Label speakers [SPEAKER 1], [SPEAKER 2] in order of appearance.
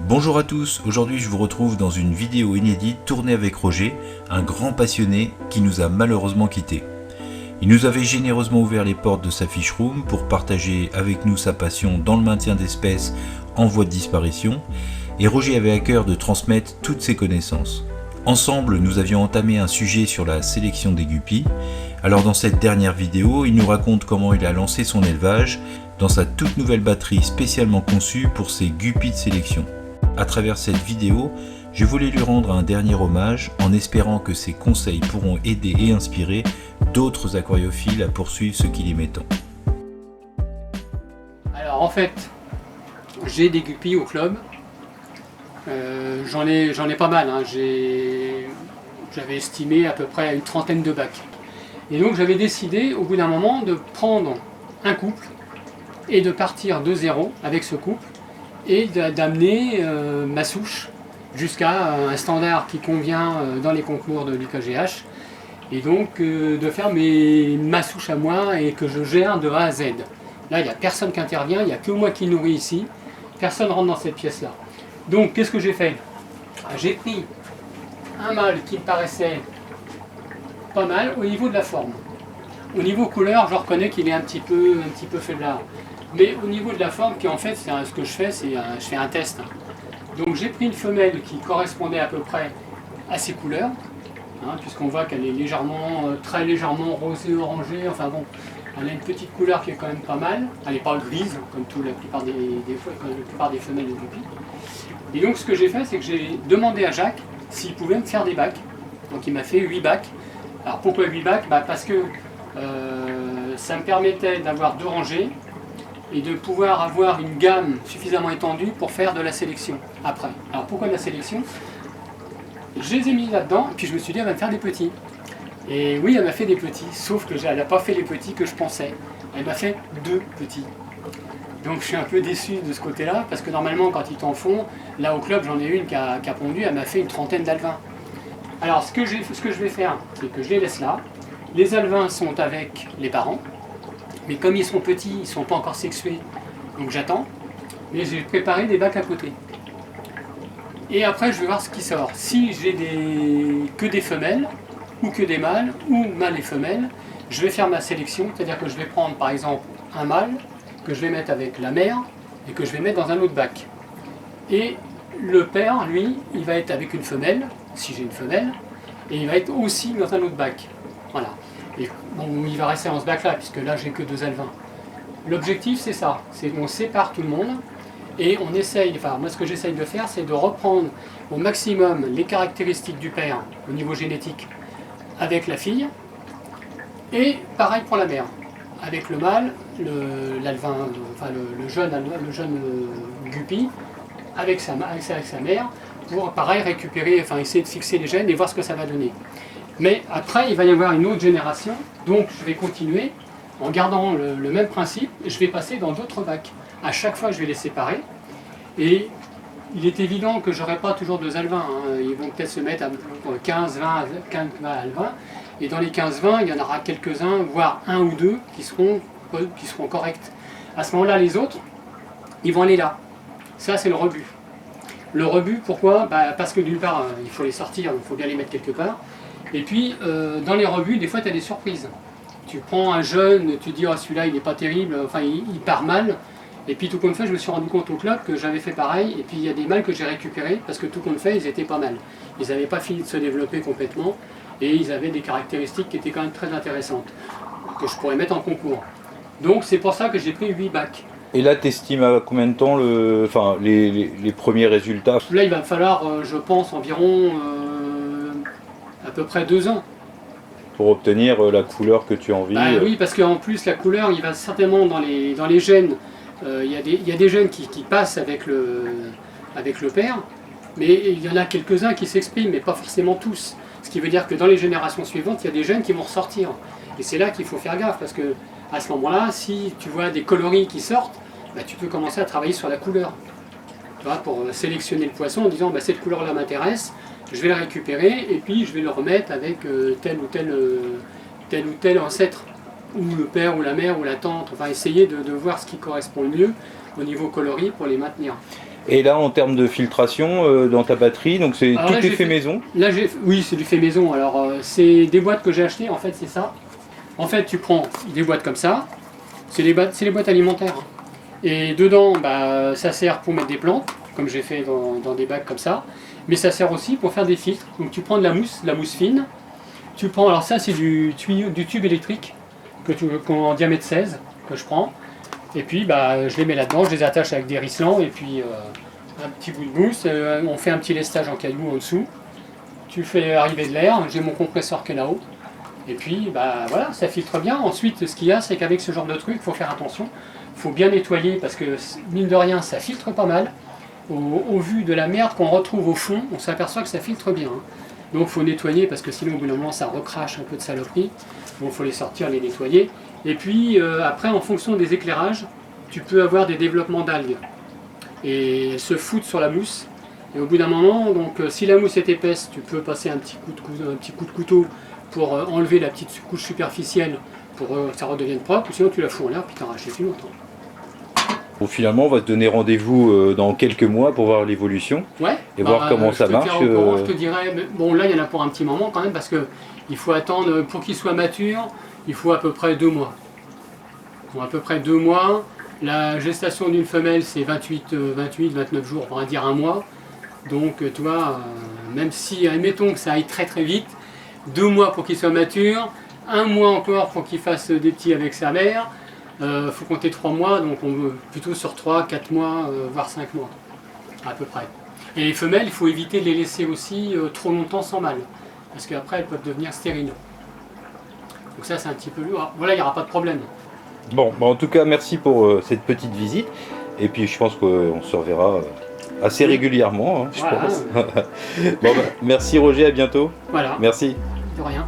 [SPEAKER 1] Bonjour à tous, aujourd'hui je vous retrouve dans une vidéo inédite tournée avec Roger, un grand passionné qui nous a malheureusement quittés. Il nous avait généreusement ouvert les portes de sa fiche room pour partager avec nous sa passion dans le maintien d'espèces en voie de disparition, et Roger avait à cœur de transmettre toutes ses connaissances. Ensemble, nous avions entamé un sujet sur la sélection des guppies. Alors dans cette dernière vidéo, il nous raconte comment il a lancé son élevage dans sa toute nouvelle batterie spécialement conçue pour ses guppies de sélection. À travers cette vidéo, je voulais lui rendre un dernier hommage en espérant que ses conseils pourront aider et inspirer d'autres aquariophiles à poursuivre ce qu'il aimait tant.
[SPEAKER 2] Alors en fait, j'ai des guppies au club. J'en ai pas mal, hein. J'avais estimé à peu près une trentaine de bacs. Et donc j'avais décidé au bout d'un moment de prendre un couple et de partir de zéro avec ce couple et d'amener ma souche jusqu'à un standard qui convient dans les concours de l'UKGH et donc de faire ma souche à moi et que je gère de A à Z. Là il n'y a personne qui intervient, il n'y a que moi qui nourris ici, personne ne rentre dans cette pièce là. Donc qu'est-ce que j'ai fait? J'ai pris un mâle qui me paraissait pas mal au niveau de la forme. Au niveau couleur, je reconnais qu'il est un petit peu faiblard. Mais au niveau de la forme, qui en fait, ce que je fais, c'est je fais un test. Donc j'ai pris une femelle qui correspondait à peu près à ses couleurs, hein, puisqu'on voit qu'elle est légèrement, très légèrement rosée, orangée, enfin bon, elle a une petite couleur qui est quand même pas mal. Elle n'est pas grise, comme la plupart des femelles de guppies. Et donc ce que j'ai fait, c'est que j'ai demandé à Jacques s'il pouvait me faire des bacs. Donc il m'a fait 8 bacs. Alors pourquoi 8 bacs? Parce que ça me permettait d'avoir 2 rangées et de pouvoir avoir une gamme suffisamment étendue pour faire de la sélection après. Alors pourquoi de la sélection? Je les ai mis là-dedans et puis je me suis dit elle va me faire des petits. Et oui, elle m'a fait des petits, sauf que elle n'a pas fait les petits que je pensais. Elle m'a fait 2 petits. Donc je suis un peu déçu de ce côté-là, parce que normalement quand ils t'en font, là au club j'en ai une qui a pondu, elle m'a fait une trentaine d'alevins. Alors ce que je vais faire, c'est que je les laisse là. Les alevins sont avec les parents, mais comme ils sont petits, ils ne sont pas encore sexués, donc j'attends. Mais j'ai préparé des bacs à côté. Et après je vais voir ce qui sort. Si j'ai que des femelles, ou que des mâles, ou mâles et femelles, je vais faire ma sélection, c'est-à-dire que je vais prendre par exemple un mâle, que je vais mettre avec la mère, et que je vais mettre dans un autre bac. Et le père, lui, il va être avec une femelle, si j'ai une femelle, et il va être aussi dans un autre bac. Voilà. Et bon, il va rester dans ce bac-là, puisque là, j'ai que 2 alevins. L'objectif, c'est ça, c'est qu'on sépare tout le monde, et on essaye, enfin, moi, ce que j'essaye de faire, c'est de reprendre au maximum les caractéristiques du père, au niveau génétique, avec la fille, et pareil pour la mère. Avec le mâle, l'alevin, enfin le jeune guppy, avec sa mère, pour pareil récupérer, enfin essayer de fixer les gènes et voir ce que ça va donner. Mais après, il va y avoir une autre génération, donc je vais continuer en gardant le même principe, je vais passer dans d'autres bacs. À chaque fois, je vais les séparer, et il est évident que je n'aurai pas toujours 2 alevins, hein. Ils vont peut-être se mettre à 15, 20 alevins, et dans les 15-20, il y en aura quelques-uns, voire 1 ou 2, qui seront corrects. À ce moment-là, les autres, ils vont aller là. Ça, c'est le rebut. Le rebut, pourquoi? Parce que d'une part, il faut les sortir, il faut bien les mettre quelque part. Et puis, dans les rebuts, des fois, tu as des surprises. Tu prends un jeune, tu dis, oh, celui-là, il n'est pas terrible, enfin, il part mal. Et puis, tout compte fait, je me suis rendu compte au club que j'avais fait pareil. Et puis, il y a des mâles que j'ai récupérés, parce que tout compte fait, ils étaient pas mal. Ils n'avaient pas fini de se développer complètement. Et ils avaient des caractéristiques qui étaient quand même très intéressantes, que je pourrais mettre en concours. Donc c'est pour ça que j'ai pris 8 bacs.
[SPEAKER 3] Et là, tu estimes à combien de temps les premiers résultats?
[SPEAKER 2] Là, il va me falloir, je pense, environ à peu près 2 ans.
[SPEAKER 3] Pour obtenir la couleur que tu as envie.
[SPEAKER 2] Oui, parce qu'en plus, la couleur, il va certainement dans les gènes, il y a des gènes qui passent avec le père, mais il y en a quelques-uns qui s'expriment, mais pas forcément tous. Ce qui veut dire que dans les générations suivantes, il y a des gènes qui vont ressortir. Et c'est là qu'il faut faire gaffe, parce que à ce moment-là, si tu vois des coloris qui sortent, tu peux commencer à travailler sur la couleur. Tu vois, pour sélectionner le poisson en disant cette couleur-là m'intéresse, je vais la récupérer et puis je vais le remettre avec tel ou tel ancêtre, ou le père ou la mère ou la tante. Enfin, essayer de voir ce qui correspond le mieux au niveau coloris pour les maintenir.
[SPEAKER 3] Et là, en termes de filtration dans ta batterie, donc tout
[SPEAKER 2] là,
[SPEAKER 3] est fait maison.
[SPEAKER 2] Là, oui, c'est du fait maison. Alors, c'est des boîtes que j'ai achetées, en fait, c'est ça. En fait, tu prends des boîtes comme ça, c'est les boîtes alimentaires. Et dedans, bah, ça sert pour mettre des plantes, comme j'ai fait dans des bacs comme ça. Mais ça sert aussi pour faire des filtres. Donc, tu prends de la mousse fine. Tu prends, alors ça, c'est du tube électrique, en diamètre 16, que je prends. Et puis, bah, je les mets là-dedans, je les attache avec des ricelants, et puis un petit bout de mousse, on fait un petit lestage en caillou en dessous. Tu fais arriver de l'air, j'ai mon compresseur qui est là-haut. Et puis, bah voilà, ça filtre bien. Ensuite, ce qu'il y a, c'est qu'avec ce genre de truc, il faut faire attention. Il faut bien nettoyer, parce que, mine de rien, ça filtre pas mal. Au vu de la merde qu'on retrouve au fond, on s'aperçoit que ça filtre bien. Donc, il faut nettoyer, parce que sinon, au bout d'un moment, ça recrache un peu de saloperie. Donc, il faut les sortir, les nettoyer. Et puis après, en fonction des éclairages, tu peux avoir des développements d'algues. Et elles se foutent sur la mousse. Et au bout d'un moment, donc, si la mousse est épaisse, tu peux passer un petit coup de couteau pour enlever la petite couche superficielle pour que ça redevienne propre. Ou sinon, tu la fous en l'air puis t'arraches plus longtemps.
[SPEAKER 3] Bon, finalement, on va te donner rendez-vous dans quelques mois pour voir l'évolution et voir comment ça marche.
[SPEAKER 2] Je te dirais, bon là, il y en a pour un petit moment quand même parce qu'il faut attendre, pour qu'il soit mature, il faut à peu près 2 mois. Bon, à peu près 2 mois. La gestation d'une femelle, c'est 29 jours, on va dire 1 mois. Donc, tu vois, même si, admettons que ça aille très très vite, 2 mois pour qu'il soit mature, 1 mois encore pour qu'il fasse des petits avec sa mère, faut compter 3 mois, donc on veut plutôt sur 3, 4 mois, voire 5 mois, à peu près. Et les femelles, il faut éviter de les laisser aussi trop longtemps sans mâle, parce qu'après elles peuvent devenir stériles. Donc ça c'est un petit peu lourd. Voilà, il n'y aura pas de problème.
[SPEAKER 3] Bon, bah en tout cas, merci pour cette petite visite. Et puis je pense qu'on se reverra assez régulièrement, hein, je pense. Bon, bah, merci Roger, à bientôt.
[SPEAKER 2] Voilà.
[SPEAKER 3] Merci.
[SPEAKER 2] De rien.